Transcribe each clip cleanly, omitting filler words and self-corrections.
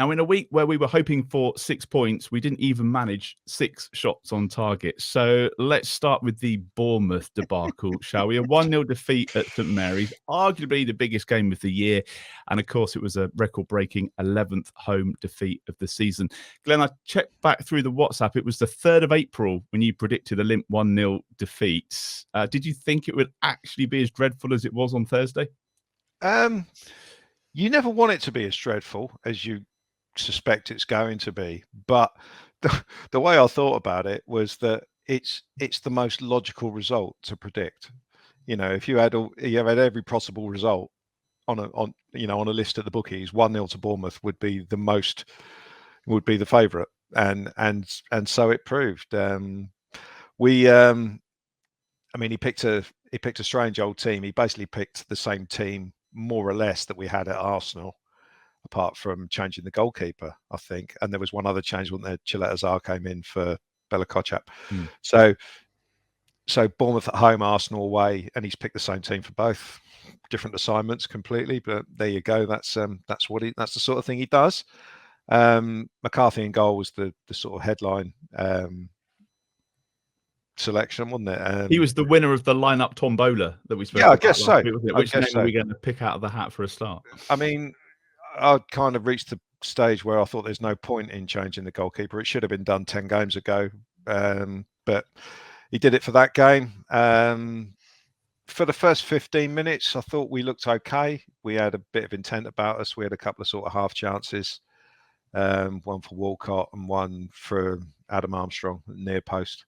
Now, in a week where we were hoping for 6 points, we didn't even manage 6 shots on target. So let's start with the Bournemouth debacle, shall we? A 1-0 defeat at St Mary's, arguably the biggest game of the year. And of course, it was a record-breaking 11th home defeat of the season. Glenn, I checked back through the WhatsApp. It was the 3rd of April when you predicted a limp 1-0 defeat. Did you think it would actually be as dreadful as it was on Thursday? You never want it to be as dreadful as you suspect it's going to be, but the way I thought about it was that it's the most logical result to predict. If you had every possible result on a list at the bookies, 1-0 to Bournemouth would be the favourite, and so it proved. He picked a strange old team. He basically picked the same team more or less that we had at Arsenal, apart from changing the goalkeeper, I think. And there was one other change, wasn't there? Chilet came in for Bella-Kotchap. So Bournemouth at home, Arsenal away, and he's picked the same team for both. Different assignments completely, but there you go. That's the sort of thing he does. McCarthy in goal was the sort of headline selection, wasn't it? He was the winner of the lineup tombola that we spoke about. I guess so. Which name are we going to pick out of the hat for a start? I kind of reached the stage where I thought there's no point in changing the goalkeeper. It should have been done 10 games ago, but he did it for that game. For the first 15 minutes, I thought we looked okay. We had a bit of intent about us. We had a couple of sort of half chances, one for Walcott and one for Adam Armstrong near post,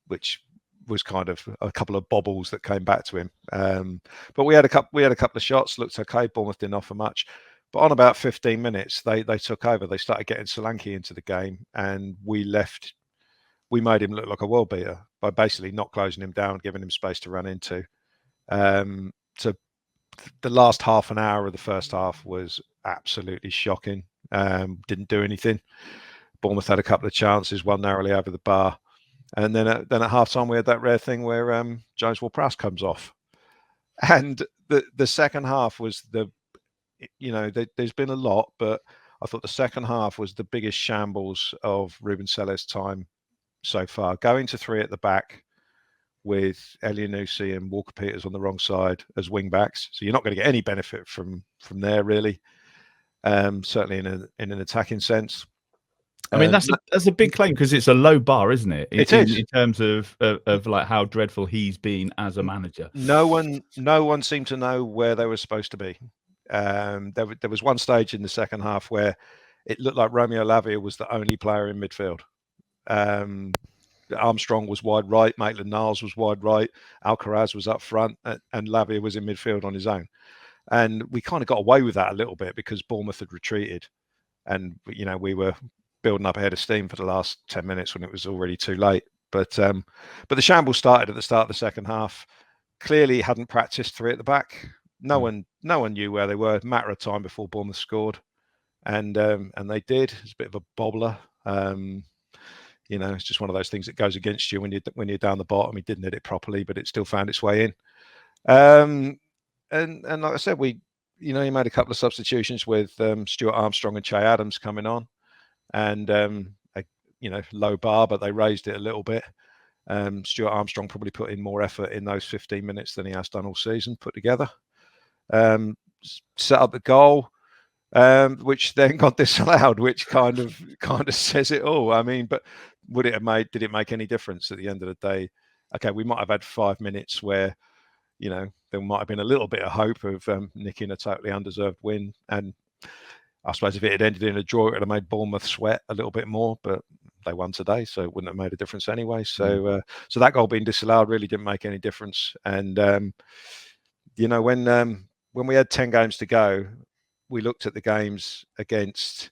which was kind of a couple of bobbles that came back to him. But we had a couple of shots, looked okay. Bournemouth didn't offer much. But on about 15 minutes, they took over. They started getting Solanke into the game, and we made him look like a world beater by basically not closing him down, giving him space to run into. So the last half an hour of the first half was absolutely shocking. Didn't do anything. Bournemouth had a couple of chances, one narrowly over the bar. And then at half time, we had that rare thing where James Ward-Prowse comes off. And the second half was there's been a lot, but I thought the second half was the biggest shambles of Ruben Selles' time so far. Going to 3 at the back with Elyounoussi and Walker-Peters on the wrong side as wing backs. So you're not going to get any benefit from there, really. Certainly in an attacking sense. That's a big claim because it's a low bar, isn't it? It is in terms of like how dreadful he's been as a manager. No one seemed to know where they were supposed to be. There was one stage in the second half where it looked like Romeo Lavia was the only player in midfield. Armstrong was wide right, Maitland-Niles was wide right, Alcaraz was up front, and Lavia was in midfield on his own. And we kind of got away with that a little bit because Bournemouth had retreated, and we were building up a head of steam for the last 10 minutes when it was already too late. But the shambles started at the start of the second half. Clearly hadn't practiced 3 at the back. No one knew where they were. Matter of time before Bournemouth scored, and they did. It's a bit of a bobbler. It's just one of those things that goes against you when you're down the bottom. He didn't hit it properly, but it still found its way in. And like I said, he made a couple of substitutions with Stuart Armstrong and Che Adams coming on, and low bar, but they raised it a little bit. Stuart Armstrong probably put in more effort in those 15 minutes than he has done all season put together. Set up the goal, which then got disallowed, which kind of says it all. But did it make any difference at the end of the day? Okay, we might have had 5 minutes where, there might have been a little bit of hope of nicking a totally undeserved win. And I suppose if it had ended in a draw, it would have made Bournemouth sweat a little bit more, but they won today, so it wouldn't have made a difference anyway. So that goal being disallowed really didn't make any difference. And, when we had 10 games to go, we looked at the games against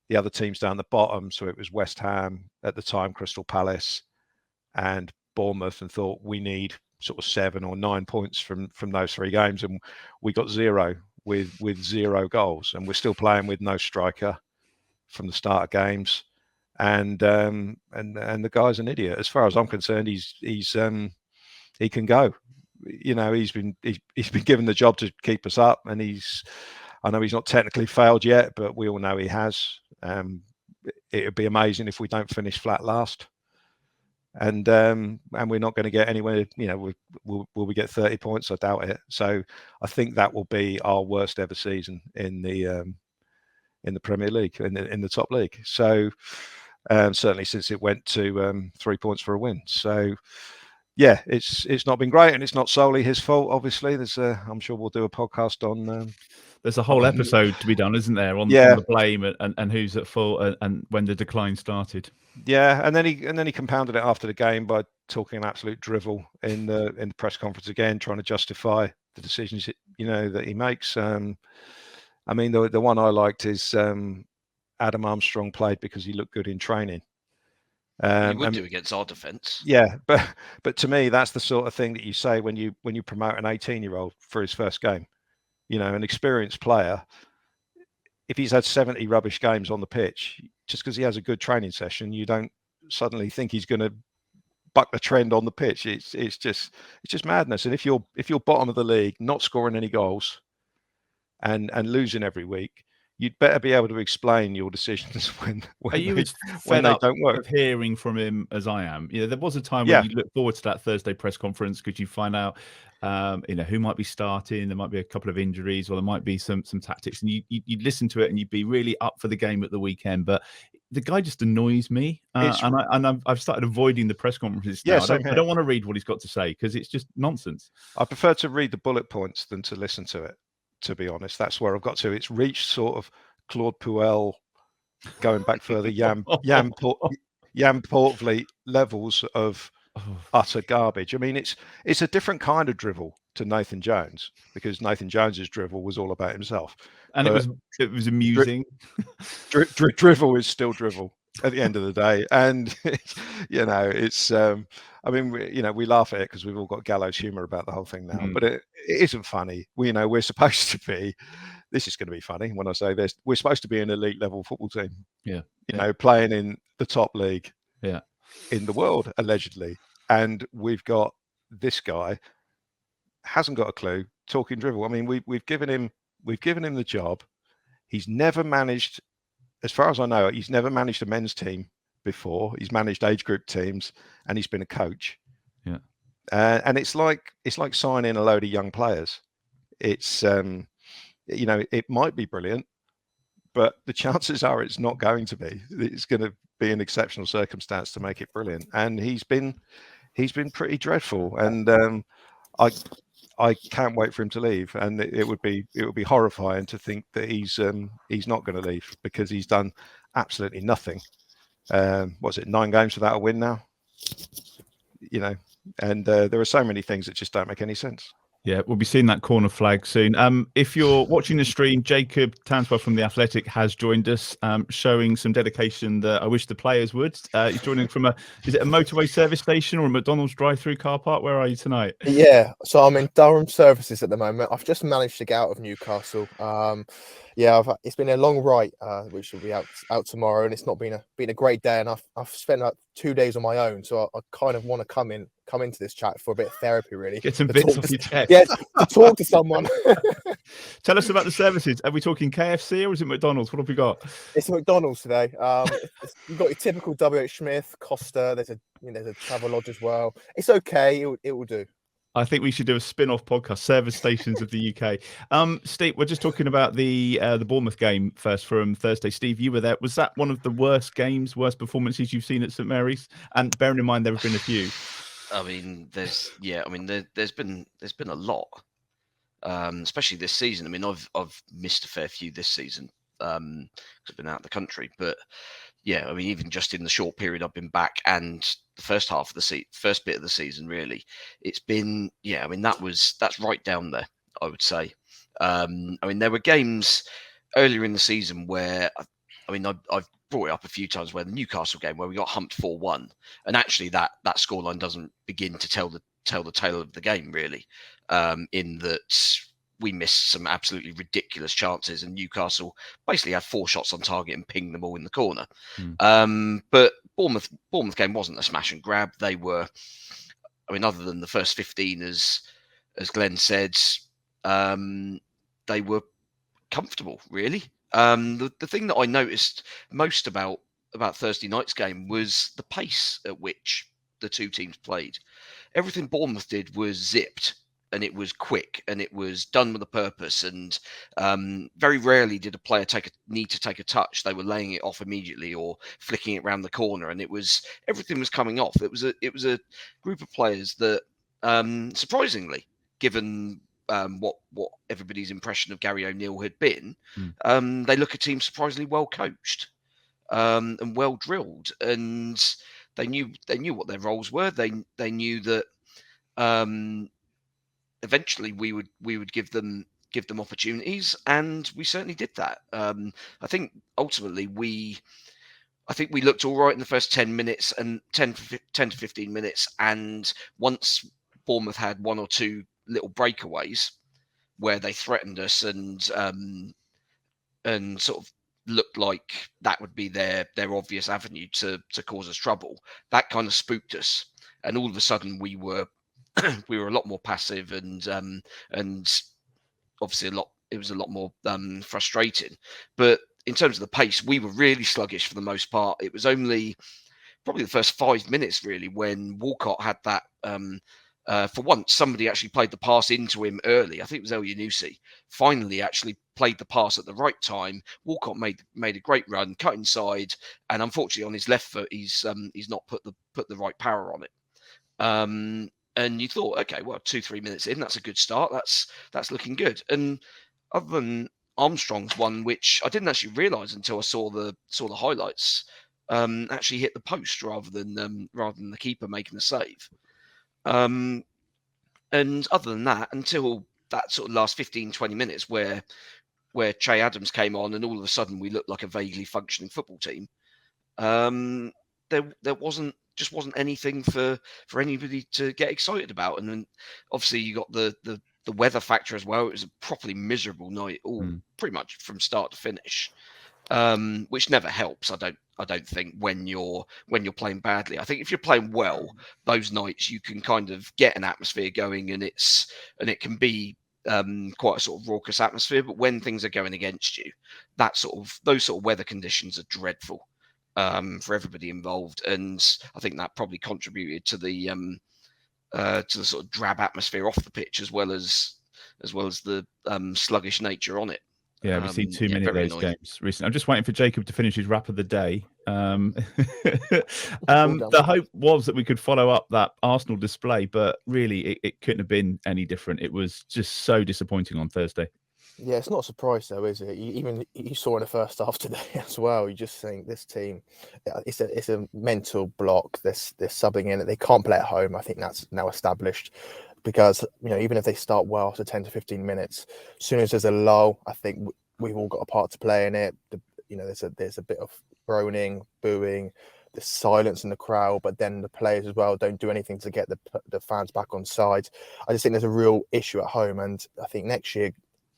the other teams down the bottom. So it was West Ham at the time, Crystal Palace and Bournemouth, and thought we need sort of 7 or 9 points from those 3 games. And we got 0 with 0 goals, and we're still playing with no striker from the start of games. And the guy's an idiot. As far as I'm concerned, he can go. He's been given the job to keep us up, and he's I know he's not technically failed yet, but we all know he has. It would be amazing if we don't finish flat last. And we're not going to get anywhere. Will we get 30 points? I doubt it. So I think that will be our worst ever season in the Premier League, in the top league. So certainly since it went to 3 points for a win. So yeah, it's not been great, and it's not solely his fault. Obviously, I'm sure we'll do a podcast on. There's a whole episode to be done, isn't there, on the blame and who's at fault and when the decline started. Yeah, and then he compounded it after the game by talking an absolute drivel in the press conference again, trying to justify the decisions that he makes. I mean, the one I liked is Adam Armstrong played because he looked good in training. You would do against our defence. Yeah, but to me, that's the sort of thing that you say when you promote an 18-year-old for his first game. An experienced player, if he's had 70 rubbish games on the pitch, just because he has a good training session, you don't suddenly think he's going to buck the trend on the pitch. It's just madness. And if you're bottom of the league, not scoring any goals, and losing every week, you'd better be able to explain your decisions when they don't work. Of hearing from him as I am. There was a time when you look forward to that Thursday press conference because you find out, who might be starting. There might be a couple of injuries, or there might be some tactics, and you'd listen to it and you'd be really up for the game at the weekend. But the guy just annoys me, I've started avoiding the press conferences now. I don't want to read what he's got to say because it's just nonsense. I prefer to read the bullet points than to listen to it. To be honest, that's where I've got to. It's reached sort of Claude Puel going back further, Jan Portvliet levels of utter garbage. I mean, it's a different kind of drivel to Nathan Jones, because Nathan Jones's drivel was all about himself, and it was amusing. Drivel is still drivel at the end of the day, and it's. I mean, we laugh at it because we've all got gallows humor about the whole thing now, but it isn't funny. We're supposed to be. This is going to be funny when I say this. We're supposed to be an elite level football team. Yeah. Playing in the top league. Yeah. In the world, allegedly, and we've got this guy hasn't got a clue, talking drivel. I mean, we've given him the job. He's never managed, as far as I know, he's never managed a men's team before. He's managed age group teams, and he's been a coach. Yeah, and it's like signing a load of young players. It's it might be brilliant, but the chances are it's not going to be. It's going to be an exceptional circumstance to make it brilliant. And he's been pretty dreadful. And I can't wait for him to leave. And it would be horrifying to think that he's not going to leave, because he's done absolutely nothing. What's it, 9 games without a win now? And there are so many things that just don't make any sense. Yeah, we'll be seeing that corner flag soon. If you're watching the stream, Jacob Tanswell from The Athletic has joined us, showing some dedication that I wish the players would. He's joining from is it a motorway service station or a McDonald's drive-through car park? Where are you tonight? Yeah, so I'm in Durham Services at the moment. I've just managed to get out of Newcastle. It's been a long ride, which will be out tomorrow, and it's not been a great day. And I've spent like 2 days on my own, so I kind of want to come into this chat for a bit of therapy, really. Get some bits off your chest. Yeah, to talk to someone. Tell us about the services. Are we talking KFC or is it McDonald's? What have we got? It's McDonald's today. You've got your typical WH Smith, Costa. There's a Travelodge as well. It's okay. It will do. I think we should do a spin-off podcast, Service Stations of the UK. Steve, we're just talking about the Bournemouth game first from Thursday. Steve, you were there. Was that one of the worst performances you've seen at St Mary's? And bearing in mind there have been a few. I mean, there's been a lot, especially this season. I mean, I've missed a fair few this season because I've been out of the country. But yeah, I mean, even just in the short period I've been back and the first half of the first bit of the season, really, it's been I mean, that's right down there, I would say. I mean, there were games earlier in the season where I've brought it up a few times, where the Newcastle game where we got humped 4-1, and actually that scoreline doesn't begin to tell the tale of the game, really, in that we missed some absolutely ridiculous chances and Newcastle basically had 4 shots on target and pinged them all in the corner. But Bournemouth game wasn't a smash and grab. They were, I mean, other than the first 15, as Glen said, they were comfortable, really. The thing that I noticed most about Thursday night's game was the pace at which the two teams played. Everything Bournemouth did was zipped, and it was quick, and it was done with a purpose. And very rarely did a player need to take a touch. They were laying it off immediately or flicking it around the corner, and everything was coming off. It was a group of players that, surprisingly, given what everybody's impression of Gary O'Neill had been, they look a team surprisingly well coached and well drilled, and they knew what their roles were. They knew that eventually we would give them opportunities, and we certainly did that. I think ultimately we looked all right in the first 10 minutes and 10 to 15 minutes, and once Bournemouth had one or two little breakaways where they threatened us and sort of looked like that would be their obvious avenue to cause us trouble, that kind of spooked us, and all of a sudden we were a lot more passive and obviously it was a lot more frustrating. But in terms of the pace, we were really sluggish for the most part. It was only probably the first 5 minutes really when Walcott had that for once somebody actually played the pass into him early. I think it was El Yunusi finally actually played the pass at the right time. Walcott made a great run, cut inside, and unfortunately on his left foot he's not put the right power on it. And you thought, okay, well, 2-3 minutes in, that's a good start. That's looking good. And other than Armstrong's one, which I didn't actually realise until I saw the highlights, actually hit the post rather than the keeper making the save. And other than that, until that sort of last 15-20 minutes where Che Adams came on and all of a sudden we looked like a vaguely functioning football team, there wasn't anything for anybody to get excited about. And then obviously you got the weather factor as well. It was a properly miserable night, pretty much from start to finish, which never helps. I don't think when you're playing badly. I think if you're playing well, those nights you can kind of get an atmosphere going, and it can be quite a sort of raucous atmosphere. But when things are going against you, those sort of weather conditions are dreadful for everybody involved, and I think that probably contributed to the sort of drab atmosphere off the pitch as well as the sluggish nature on it. Yeah, we've seen too many of those annoying games recently. I'm just waiting for Jacob to finish his wrap of the day. The hope was that we could follow up that Arsenal display, but really it couldn't have been any different. It was just so disappointing on Thursday. Yeah, it's not a surprise though, is it? You saw in the first half today as well. You just think this team, it's a mental block. They're subbing in it. They can't play at home. I think that's now established, because even if they start well after 10 to 15 minutes, as soon as there's a lull, I think we've all got a part to play in it. There's a bit of groaning, booing, the silence in the crowd, but then the players as well don't do anything to get the fans back on side. I just think there's a real issue at home, and I think next year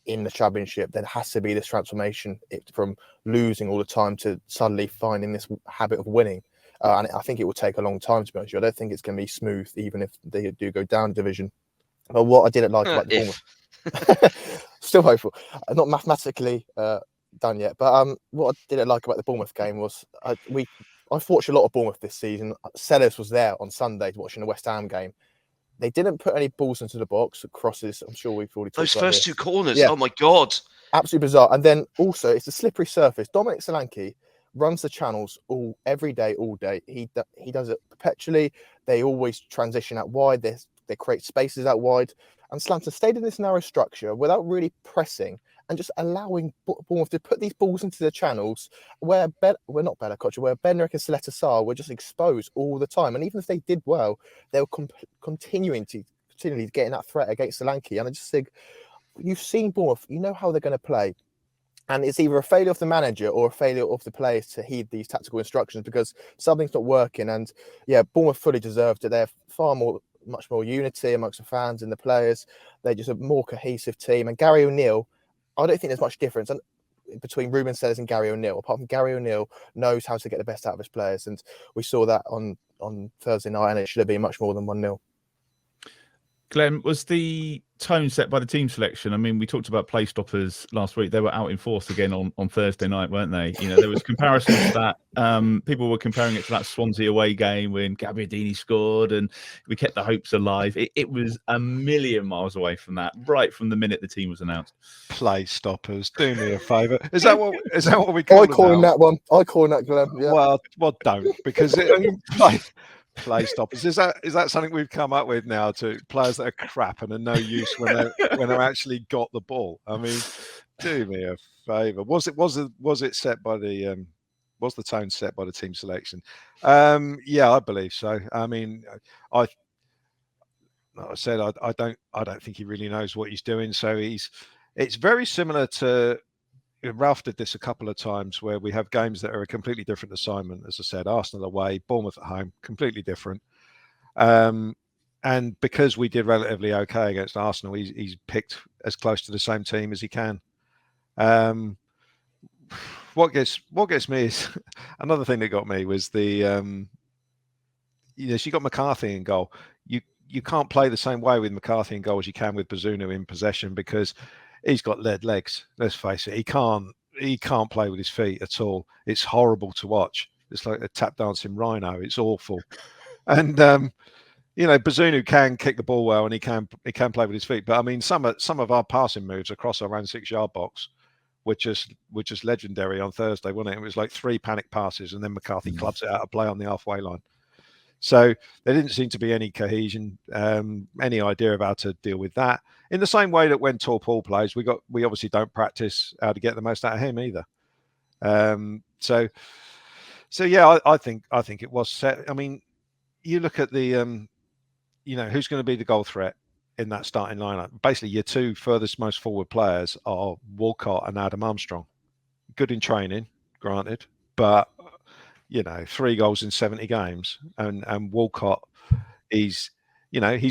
in the Championship there has to be this transformation from losing all the time to suddenly finding this habit of winning. And I think it will take a long time, to be honest. I don't think it's going to be smooth, even if they do go down division. But what I didn't like about the Bournemouth, still hopeful, not mathematically done yet. But what I didn't like about the Bournemouth game was I've watched a lot of Bournemouth this season. Sellers was there on Sunday watching the West Ham game. They didn't put any balls into the box, crosses. I'm sure we've already talked those about first this. two corners. Yeah. Oh my god, absolutely bizarre. And then also it's a slippery surface. Dominic Solanke runs the channels every day, all day. He does it perpetually. They always transition out wide. They create spaces out wide. And Slanter stayed in this narrow structure without really pressing and just allowing Bournemouth to put these balls into the channels where not Bella-Kotchap, where Bednarek and Saleta Sarr were just exposed all the time. And even if they did well, they were continually getting that threat against Solanke. And I just think, you've seen Bournemouth, you know how they're going to play. And it's either a failure of the manager or a failure of the players to heed these tactical instructions, because something's not working. And yeah, Bournemouth fully deserved it. They're much more unity amongst the fans and the players. They're just a more cohesive team. And Gary O'Neill, I don't think there's much difference between Ruben Sellers and Gary O'Neill, apart from Gary O'Neill knows how to get the best out of his players. And we saw that on Thursday night, and it should have been much more than 1-0. Glen, was the tone set by the team selection. I mean, we talked about play stoppers last week. They were out in force again on Thursday night, weren't they? You know, there was comparisons to that. People were comparing it to that Swansea away game when Gabbiadini scored and we kept the hopes alive. It was a million miles away from that, right from the minute the team was announced. Play stoppers, do me a favour. Is that what we call I call him now? that one. I call him that, Glen. Yeah. Well, don't, because play stoppers. Is that something we've come up with now, to players that are crap and are no use when they're actually got the ball? I mean, do me a favour. Was it set by the was the tone set by the team selection? Yeah, I believe so. I mean, like I said, I don't think he really knows what he's doing. So it's very similar to, Ralph did this a couple of times where we have games that are a completely different assignment. As I said, Arsenal away, Bournemouth at home, completely different. And because we did relatively okay against Arsenal, he's picked as close to the same team as he can. What gets me is another thing that got me was the she got McCarthy in goal. You can't play the same way with McCarthy in goal as you can with Bazunu in possession, because he's got lead legs. Let's face it. He can't play with his feet at all. It's horrible to watch. It's like a tap dancing rhino. It's awful. And Bazunu can kick the ball well and he can play with his feet. But I mean, some of our passing moves across our own 6-yard box were just legendary on Thursday, wasn't it? It was like 3 panic passes and then McCarthy clubs it out of play on the halfway line. So there didn't seem to be any cohesion, any idea of how to deal with that. In the same way that when Paul plays, we obviously don't practice how to get the most out of him either. So yeah, I think it was set. I mean, you look at the who's going to be the goal threat in that starting lineup. Basically, your 2 furthest most forward players are Walcott and Adam Armstrong. Good in training, granted, but 3 goals in 70 games, and Walcott, he's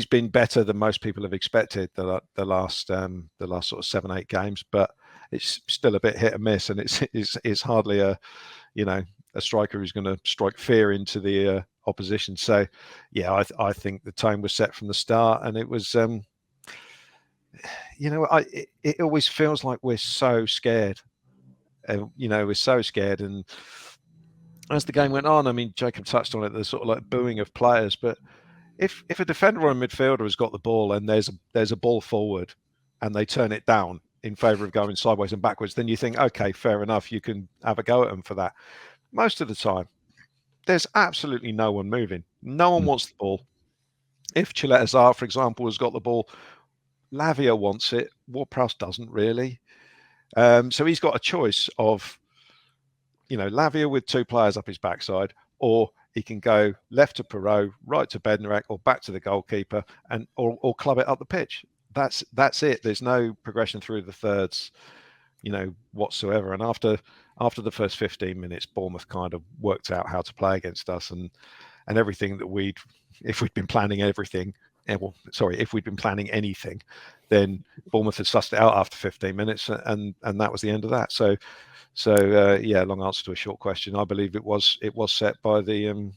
been better than most people have expected the last sort of 7-8 games, but it's still a bit hit and miss, and it's hardly a striker who's going to strike fear into the opposition. So yeah, I think the tone was set from the start, and it was it always feels like we're so scared, we're so scared. And as the game went on, I mean, Jacob touched on it, the sort of like booing of players. But if a defender or a midfielder has got the ball and there's a ball forward and they turn it down in favour of going sideways and backwards, then you think, okay, fair enough, you can have a go at them for that. Most of the time, there's absolutely no one moving. No one wants the ball. If Chiletazar, for example, has got the ball, Lavia wants it. Ward-Prowse doesn't really. So he's got a choice of Lavia with 2 players up his backside, or he can go left to Perot, right to Bednarek, or back to the goalkeeper, and or club it up the pitch. That's it. There's no progression through the thirds, whatsoever. And after the first 15 minutes, Bournemouth kind of worked out how to play against us, and everything that if we'd been planning anything, then Bournemouth had sussed it out after 15 minutes, and that was the end of that. So yeah, long answer to a short question. I believe it was set by the team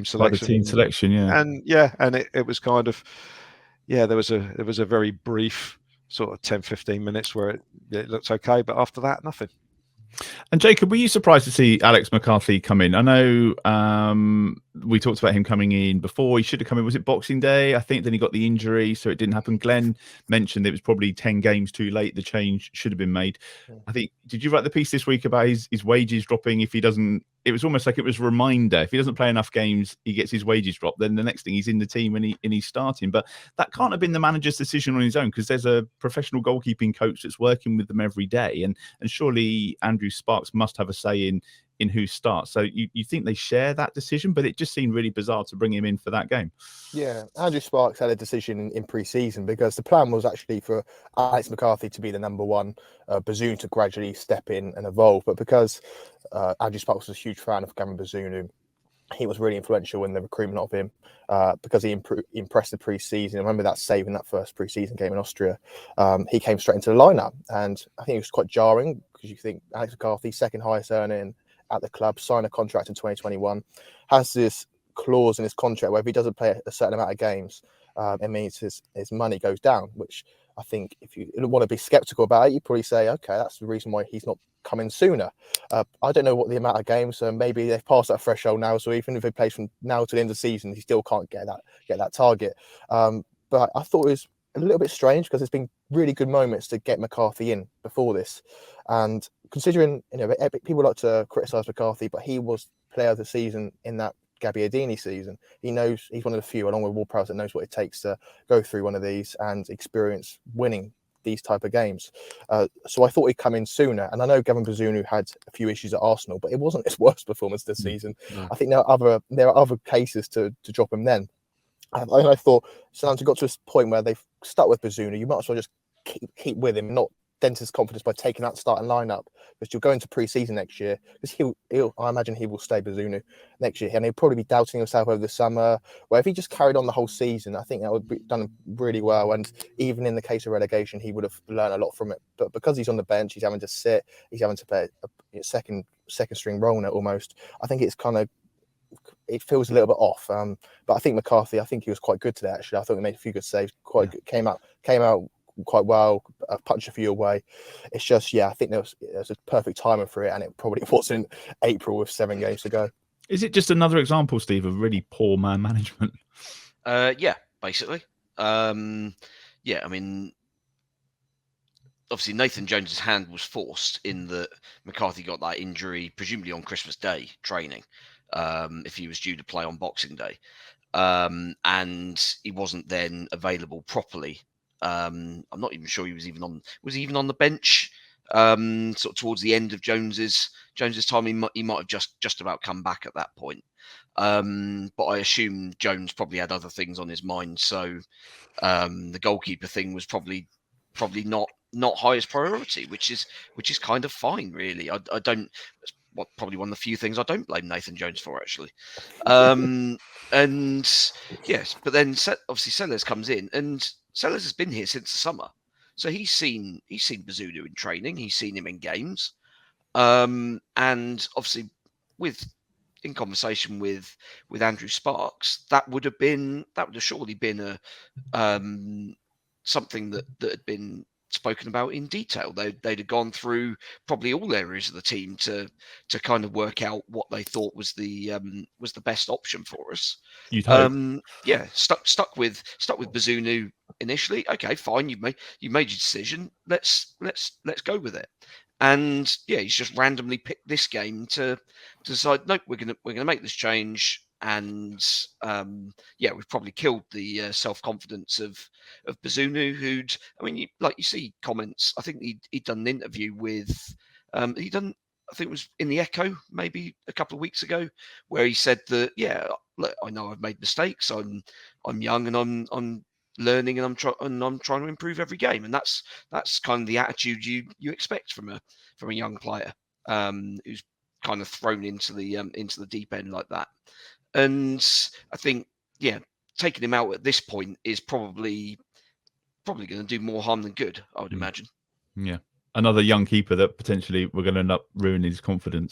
selection. By the team selection, yeah. And it was kind of, there was a very brief sort of 10-15 minutes where it looked okay, but after that, nothing. And Jacob, were you surprised to see Alex McCarthy come in? I know we talked about him coming in before. He should have come in. Was it Boxing Day? I think then he got the injury, so it didn't happen. Glen mentioned it was probably 10 games too late. The change should have been made. I think, did you write the piece this week about his wages dropping if he doesn't? It was almost like it was a reminder. If he doesn't play enough games, he gets his wages dropped. Then the next thing, he's in the team and he's starting. But that can't have been the manager's decision on his own, because there's a professional goalkeeping coach that's working with them every day. And surely Andrew Sparks must have a say in who starts. So you think they share that decision, but it just seemed really bizarre to bring him in for that game. Yeah, Andrew Sparks had a decision in pre-season, because the plan was actually for Alex McCarthy to be the number 1, Bazunu to gradually step in and evolve. But because Andrew Sparks was a huge fan of Cameron Bazunu, he was really influential in the recruitment of him, because he impressed the pre-season. I remember that save in that first pre-season game in Austria. He came straight into the lineup, and I think it was quite jarring, because you think Alex McCarthy, second highest earning at the club, signed a contract in 2021, has this clause in his contract where if he doesn't play a certain amount of games, it means his money goes down, which I think if you want to be skeptical about it, you probably say, okay, that's the reason why he's not coming sooner. I don't know what the amount of games, so maybe they've passed that threshold now, so even if he plays from now to the end of the season, he still can't get that target. But I thought it was a little bit strange because there's been really good moments to get McCarthy in before this, and considering people like to criticise McCarthy, but he was player of the season in that Gabbiadini season. He knows, he's one of the few, along with Ward-Prowse, that knows what it takes to go through one of these and experience winning these type of games. So I thought he'd come in sooner. And I know Gavin Bazunu had a few issues at Arsenal, but it wasn't his worst performance this season. No. I think there are other cases to drop him then. And I thought Southampton got to a point where they've stuck with Bazunu. You might as well just keep with him, not dent his confidence by taking out starting lineup, because you'll go into pre-season next year, because I imagine he will stay Bazunu next year, and he'll probably be doubting himself over the summer. Where if he just carried on the whole season, I think that would be done really well, and even in the case of relegation, he would have learned a lot from it. But because he's on the bench, he's having to sit, he's having to play a second string role now almost. I think it feels a little bit off. But I think McCarthy, I think he was quite good today. Actually, I thought he made a few good saves. Good, came out quite well, punched a few away. It's just, I think there's a perfect timing for it, and it probably wasn't April with 7 games to go. Is it just another example, Steve, of really poor man management? Yeah, basically. I mean, obviously Nathan Jones's hand was forced in that McCarthy got that injury presumably on Christmas Day training, if he was due to play on Boxing Day, and he wasn't then available properly. I'm not even sure he was even on the bench sort of towards the end of Jones's time. He might have just about come back at that point, but I assume Jones probably had other things on his mind, so the goalkeeper thing was probably not highest priority, which is kind of fine, really. I don't. Probably one of the few things I don't blame Nathan Jones for, actually. And yes, but then obviously Sellers comes in, and Sellers has been here since the summer, so he's seen Bazunu in training, he's seen him in games, and obviously in conversation with Andrew Sparks, that would have surely been a something that had been spoken about in detail. They'd have gone through probably all areas of the team to kind of work out what they thought was the best option for us. You'd hope. Stuck with Bazunu initially. Okay, fine. You made your decision. Let's go with it. And he's just randomly picked this game to decide. Nope, we're gonna make this change. And we've probably killed the self-confidence of Bazunu, who'd, I mean, you see comments. I think he'd done an interview with, I think it was in the Echo maybe a couple of weeks ago, where he said that, look, I know I've made mistakes. I'm young and I'm learning, and I'm trying to improve every game. And that's kind of the attitude you expect from a young player who's kind of thrown into the deep end like that. And I think, taking him out at this point is probably going to do more harm than good, I would imagine. Yeah. Another young keeper that potentially we're going to end up ruining his confidence.